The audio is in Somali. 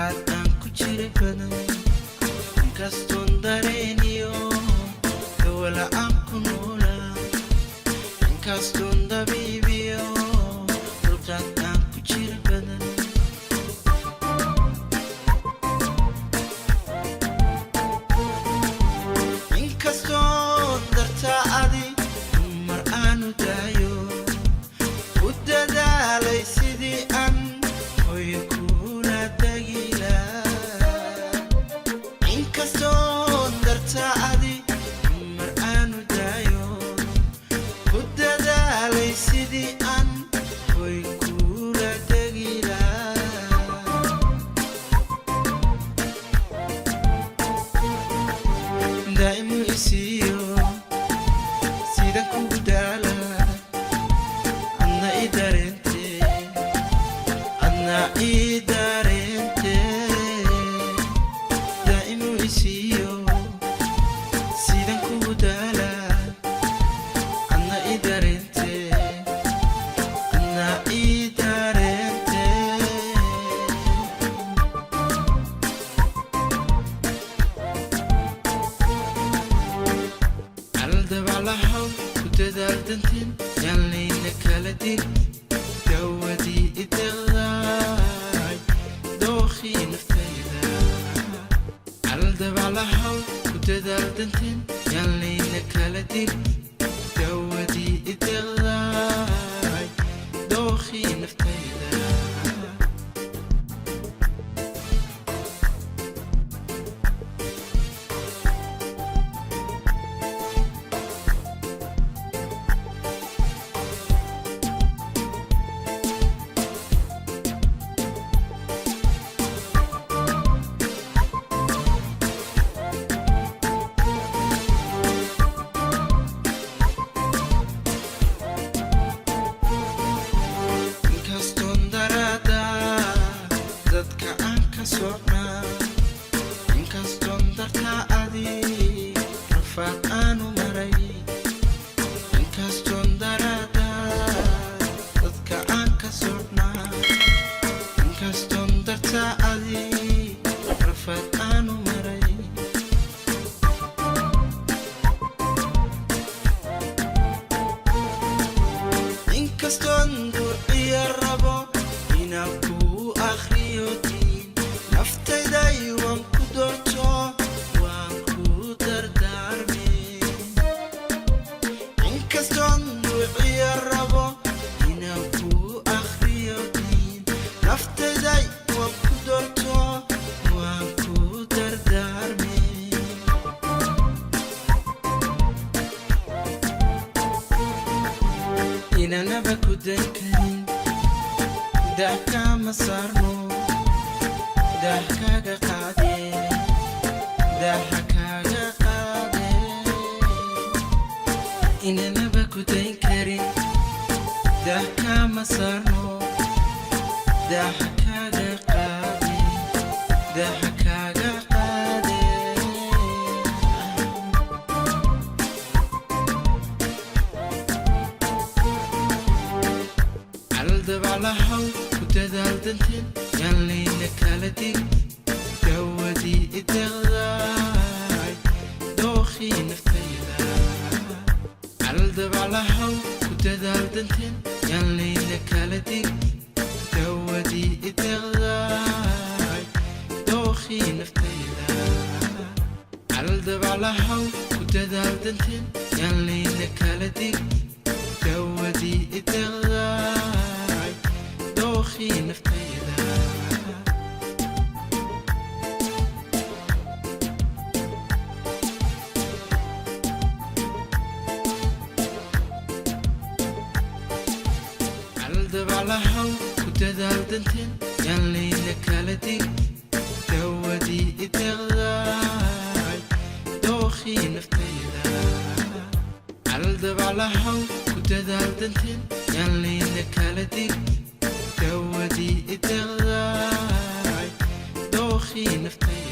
dulqaad aan ku jiri badan inkastoon dareeniyo dawla aan ku noolaa inkastoon dabiibiyo dulqaad aan ku jiri badan inkastoon dartaa adi mar aanu daayo u dadaalay sidii aan hoy kula tagi lahaa inkastoon dartaa adi mar aanu daayo u dadaalay sidii aan hoy kula tagi lahaa daa'imu isiiyo sidan kugu daala adna i dareente adna i dareente daa'imu isiiyo sidan kugu daala adna i dareente adna i dareente aldabalahaw ku dadaal danteen yaallayna kala dir dawadii ideqdaay dookhii naftayda aldabalahaw ku dadaal danteen yaallayna kala dir dawadii ideqdaay dookhii naftayda inkastoon daraada dadka aan ka socnaa inkastoon dartaa adi rafaad aanu maray inkastoon daraada dadka aan ka socnaa inkastoon dartaa adi rafaad aanu maray inkastoon duuciya rabo inaan kuu akhriyo diin naftayday waan ku doorto waan ku dardaarme inkastoon duuciya rabo inaan kuu akhriyo diin naftayday waan ku doorto waan ku dardaarme inanaba ku dan karin dah kama saarno dah kaga qaade dah kaga qaade inanaba ku dan karin dah kama saarno dah kaga qaade dah kaga qaade aldabalahaw ku dadaal danteen yaallayna kala dig dawadii ideqdaay dookhii naftayda aldabalahaw ku dadaal danteen yaallayna kala dig dawadii ideqdaay dookhii naftayda aldabalahaw ku dadaal danteen yaallayna kala dig dawadii ideqdaay dookhii naftayda aldabalahaw ku dadaal danteen yaallayna kala dig dawadii ideqdaay dookhii naftayda aldabalahaw ku dadaal danteen yaallayna kala dig dawadii ideqdaay dookhii naftayda